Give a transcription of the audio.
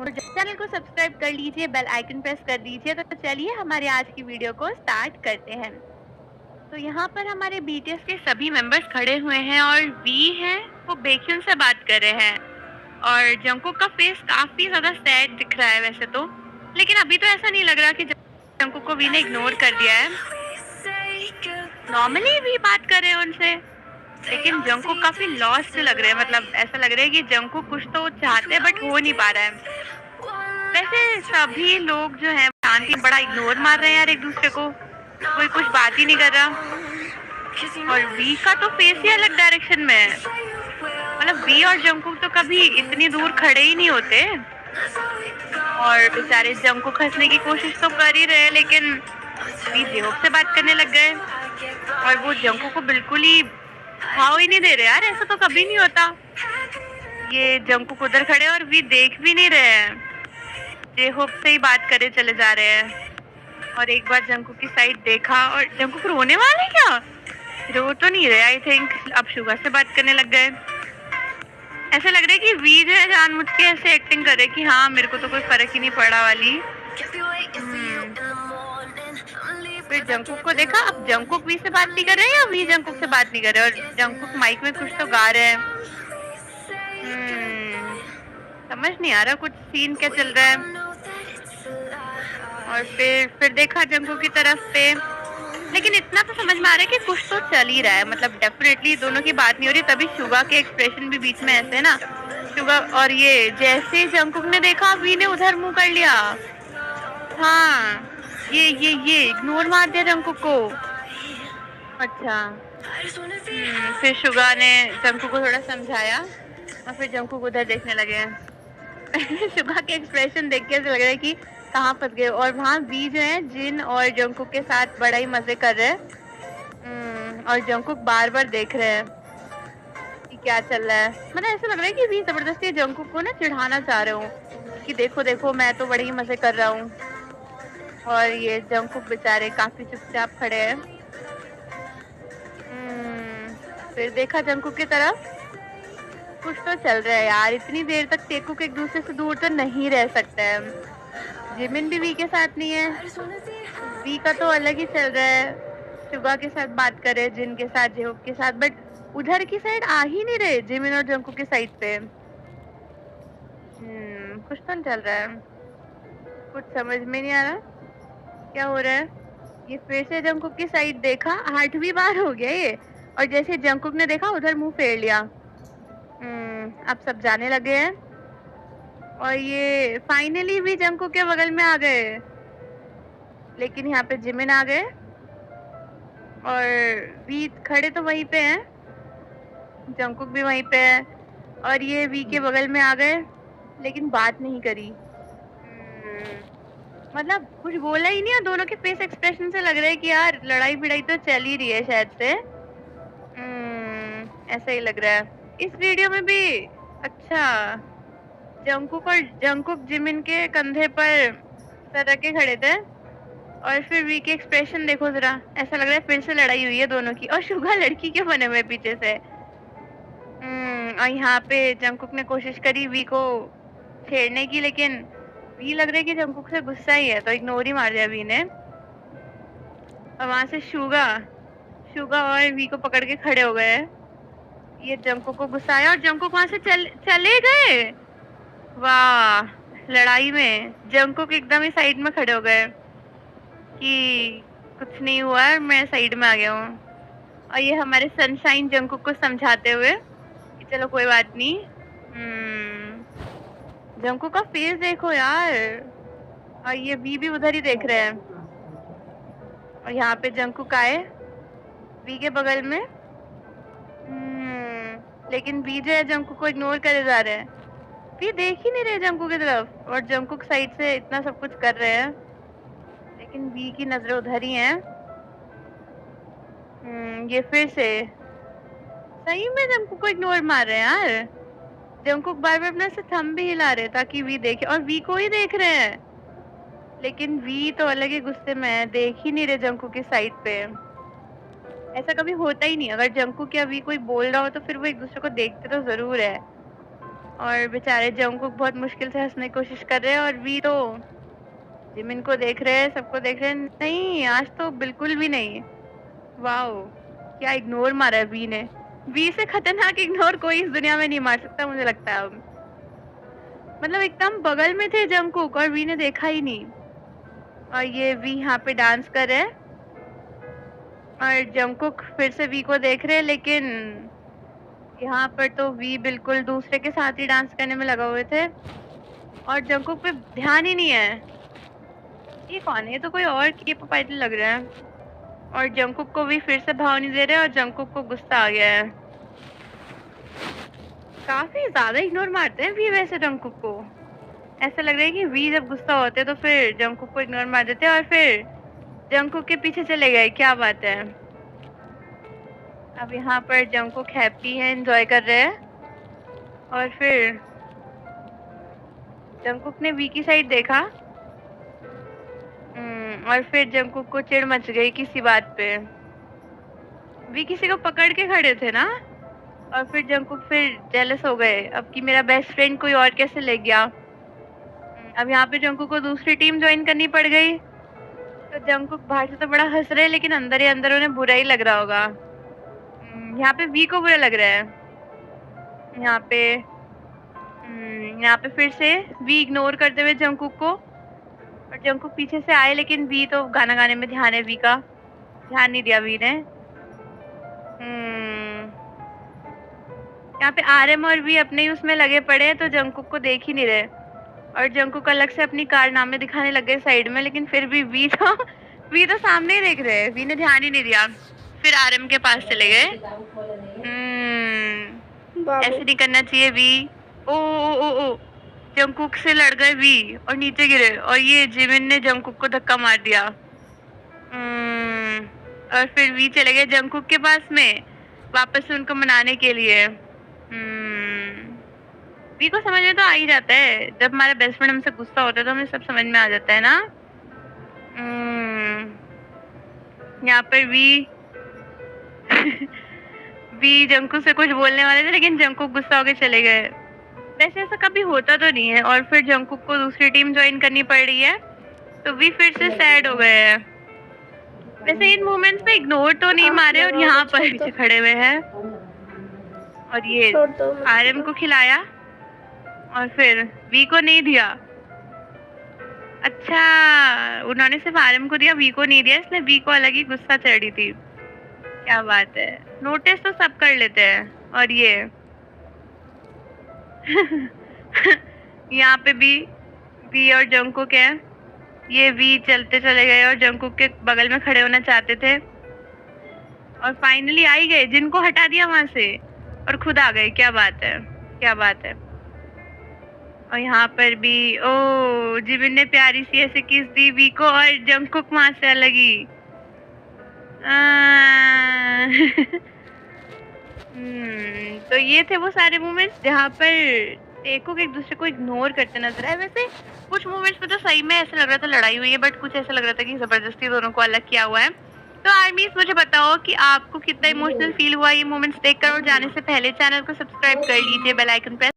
Channel को subscribe कर लीजिए, बेल आइकन प्रेस कर दीजिए। तो चलिए हमारे आज की वीडियो को स्टार्ट करते हैं। तो यहाँ पर हमारे बीटीएस के सभी मेंबर्स खड़े हुए हैं और वी हैं वो बेक्युन से बात कर रहे हैं और जंकुक का फेस काफी ज्यादा सैड दिख रहा है वैसे तो, लेकिन अभी तो ऐसा नहीं लग रहा कि जंकुक को वी ने इग्नोर कर दिया है। नॉर्मली भी बात कर रहे हैं उनसे, लेकिन जंकुक काफी लॉस्ट लग रहे हैं। मतलब ऐसा लग रहा है कि जंकुक कुछ तो चाहते हैं बट हो नहीं पा रहा है। वैसे सभी लोग जो हैं शांति बड़ा इग्नोर मार रहे हैं यार एक दूसरे को, कोई कुछ बात ही नहीं कर रहा। और वी का तो फेस ही अलग डायरेक्शन में है। मतलब वी और जंकुक तो कभी इतनी दूर खड़े ही नहीं होते। और बेचारे जंकुक हंसने की कोशिश तो कर ही रहे, लेकिन वी जेहोक से बात करने लग गए और वो जंकुक को बिल्कुल ही भाव ही नहीं दे रहे यार। ऐसा तो कभी नहीं होता। ये जंकुक उधर खड़े और वी देख भी नहीं रहे हैं, जेहोक से ही बात करे चले जा रहे हैं। और एक बार जंकुक की साइड देखा और जंकुक रोने वाले क्या? रो तो नहीं रहे आई थिंक। अब शुगा से बात करने लग गए। ऐसा लग रहा है कि वी जो है जानबूझ के ऐसे एक्टिंग कर रहे कि हाँ मेरे को तो कोई फर्क ही नहीं पड़ा वाली। फिर जंकुक को देखा। अब जंकुक वी से बात नहीं कर रहे हैं या वी जंकुक से बात नहीं कर रहे, और जंकुक माइक में कुछ तो गा रहे हैं। समझ नहीं आ रहा कुछ सीन क्या चल रहा है। और फिर देखा जंकुक की तरफ पे, लेकिन इतना तो समझ में आ रहा है कि कुछ तो चल ही रहा है। मतलब डेफिनेटली दोनों की बात नहीं हो रही। तभी शुगा के एक्सप्रेशन भी बीच में ऐसे है ना। शुगा और ये जैसे जंकुक ने देखा वी ने उधर मुंह कर लिया। हाँ ये इग्नोर मार दिया जंकुक को। अच्छा फिर शुगा ने जंकुक को थोड़ा समझाया और फिर जंकुक उधर देखने लगे हैं। शुगा के एक्सप्रेशन देख के ऐसा लग रहा है कि कहाँ फंस गए। और वहाँ वी जो है जिन और जंकुक के साथ बड़ा ही मजे कर रहे हैं। और जंकुक बार बार देख रहे हैं कि क्या चल रहा है। मतलब ऐसा लग रहा है कि वी जबरदस्ती जंकुक को ना चिढ़ाना चाह रहे हो कि देखो देखो मैं तो बड़े ही मजे कर रहा हूँ। और ये जंकुक बेचारे काफी चुपचाप खड़े हैं। फिर देखा जंकुक की तरफ, कुछ तो चल रहा है यार। इतनी देर तक टेकुक एक दूसरे से दूर तो नहीं रह सकते हैं। जिमिन भी वी के साथ नहीं है। वी का तो अलग ही चल रहा है। शुगा के साथ बात करे, जिन के साथ, जेहोक के साथ, बट उधर की साइड आ ही नहीं रहे जिमिन और जंकुक की साइड पे। कुछ तो चल रहा है, कुछ समझ में नहीं आ रहा क्या हो रहा है। ये फिर से जंकुक की साइड देखा, 8वीं बार हो गया ये। और जैसे जंकुक ने देखा उधर मुंह फेर लिया। अब सब जाने लगे हैं और ये फाइनली भी जंकुक के बगल में आ गए। लेकिन यहाँ पे जिमिन आ गए और वी खड़े तो वहीं पे हैं, जंकुक भी वहीं पे है और ये वी के बगल में आ गए, लेकिन बात नहीं करी। मतलब कुछ बोला ही नहीं। और दोनों के फेस एक्सप्रेशन से लग रहा है कि यार लड़ाई भिड़ाई तो चल ही रही है शायद से। ऐसा ही लग रहा है इस वीडियो में भी। अच्छा जंकुक जिमिन के कंधे पर सर रख के खड़े थे और फिर वी के एक्सप्रेशन देखो जरा। ऐसा लग रहा है फिर से लड़ाई हुई है दोनों की। और शुगा लड़की के बने हुए पीछे से। और यहाँ पे जंकुक ने कोशिश करी वी को छेड़ने की, लेकिन वी लग रहा है कि जंकुक से गुस्सा ही है तो इग्नोर ही मार दिया वी ने। और वहां से शुगा और वी को पकड़ के खड़े हो गए। ये जंकुक को गुस्सा आया और जंकुक वहां से चले गए। वाह, लड़ाई में जंकुक एकदम ही साइड में खड़े हो गए कि कुछ नहीं हुआ है, मैं साइड में आ गया हूँ। और ये हमारे सनशाइन जंकुक को समझाते हुए कि चलो कोई बात नहीं। जंकुक का फेस देखो यार। और ये वी भी उधर ही देख रहे हैं। और यहाँ पे जंकुक आए वी के बगल में। लेकिन वी जो है जंकुक को इग्नोर करे जा रहे हैं। वी देख ही नहीं रहे जंकुक की तरफ और जंकुक साइड से इतना सब कुछ कर रहे हैं, लेकिन वी की नजरें उधर ही हैं। ये फिर से सही में जंकुक को इग्नोर मार रहे हैं यार। जंकुक बार बार अपना से थंब भी हिला रहे ताकि वी देखे, और वी को ही देख रहे हैं। लेकिन वी तो अलग ही गुस्से में है, देख ही नहीं रहे जंकुक की साइड पे। ऐसा कभी होता ही नहीं। अगर जंकुक या वी कोई बोल रहा हो तो फिर वो एक दूसरे को देखते तो जरूर है। और बेचारे जंगकुक बहुत मुश्किल से हंसने की कोशिश कर रहे हैं और वी तो जिमिन को देख रहे हैं, सबको देख रहे हैं। नहीं, आज तो बिल्कुल भी नहीं। वाओ, क्या इग्नोर मारा है वी ने। वी से खतरनाक इग्नोर कोई इस दुनिया में नहीं मार सकता मुझे लगता है अब। मतलब एकदम बगल में थे जंगकुक और वी ने देखा ही नहीं। और ये वी यहाँ पे डांस कर रहे हैं और जंगकुक फिर से वी को देख रहे हैं, लेकिन यहाँ पर तो वी बिल्कुल दूसरे के साथ ही डांस करने में लगा हुए थे और जंगकुक पे ध्यान ही नहीं है। ये कौन है? ये तो कोई और के पाइटल लग रहा है। और जंगकुक को भी फिर से भाव नहीं दे रहे और जंगकुक को गुस्सा आ गया है। काफी ज्यादा इग्नोर मारते हैं वी वैसे जंगकुक को। ऐसा लग रहा है कि वी जब गुस्सा होते तो फिर जंगकुक को इग्नोर मार देते और फिर जंगकुक के पीछे चले गए। क्या बात है। अब यहाँ पर जंगकुक हैप्पी है, एंजॉय कर रहे हैं और फिर जंगकुक ने वी की साइड देखा और फिर जंगकुक को चिढ़ मच गई किसी बात पे। वी किसी को पकड़ के खड़े थे ना और फिर जंगकुक फिर जेलस हो गए अब कि मेरा बेस्ट फ्रेंड कोई और कैसे ले गया। अब यहाँ पे जंगकुक को दूसरी टीम ज्वाइन करनी पड़ गई। तो जंगकुक बाहर से तो बड़ा हंस रहे हैं लेकिन अंदर ही अंदर उन्हें बुरा ही लग रहा होगा। यहाँ पे वी को बुरा लग रहा है। यहाँ पे फिर से वी इग्नोर करते हुए जंगकुक को और जंगकुक पीछे से आए लेकिन वी तो गाना गाने में ध्यान है। वी का ध्यान नहीं दिया वी ने। यहाँ पे आरएम और वी अपने ही उसमें लगे पड़े हैं तो जंगकुक को देख ही नहीं रहे और जंगकुक अलग से अपनी कारनामे दिखाने लग गए साइड में, लेकिन फिर भी वी तो सामने ही देख रहे हैं। वी ने ध्यान ही नहीं दिया, फिर आरएम के पास चले गए। ऐसे नहीं करना चाहिए we. O O O O Jungkook से लड़ गए वी और नीचे गिरे और ये जिमिन ने जंगकुक को धक्का मार दिया। और फिर वी चले गए जंगकुक के पास में वापस से उनको मनाने के लिए। वी को समझ में तो आ ही जाता है, जब हमारा बेस्ट फ्रेंड हमसे गुस्सा होता है तो हमें सब समझ में आ जाता है ना। यहाँ पर वी वी जंगकुक से कुछ बोलने वाले थे लेकिन जंगकुक गुस्सा होकर चले गए। वैसे ऐसा कभी होता तो नहीं है और फिर जंगकुक को दूसरी टीम ज्वाइन करनी पड़ रही है तो वी फिर से सैड हो गए हैं। वैसे इन मोमेंट्स पे इग्नोर तो नहीं मारे और यहाँ पर पीछे खड़े हुए हैं और ये आरएम को खिलाया और फिर वी को नहीं दिया। अच्छा, उन्होंने सिर्फ आरएम को दिया, वी को नहीं दिया, इसलिए वी को अलग ही गुस्सा चढ़ी थी। क्या बात है, नोटिस तो सब कर लेते हैं। और ये यहाँ पे भी वी और जंगकुक है। ये वी चलते चले गए और जंगकुक के बगल में खड़े होना चाहते थे और फाइनली आ ही गए, जिनको हटा दिया वहां से और खुद आ गए। क्या बात है, क्या बात है। और यहाँ पर भी ओ जिमिन ने प्यारी सी ऐसे किस दी वी को और जंगकुक वहां से अलग ही। तो ये थे वो सारे मोमेंट्स जहाँ पर टेकुक एक दूसरे को इग्नोर करते नजर आए। वैसे कुछ मोमेंट्स में तो सही में ऐसा लग रहा था लड़ाई हुई है, बट कुछ ऐसा लग रहा था कि जबरदस्ती दोनों को अलग किया हुआ है। तो आर्मीज मुझे बताओ कि आपको कितना इमोशनल फील हुआ ये मोमेंट्स देखकर, और जाने से पहले चैनल को सब्सक्राइब कर लीजिए, बेल आइकन प्रेस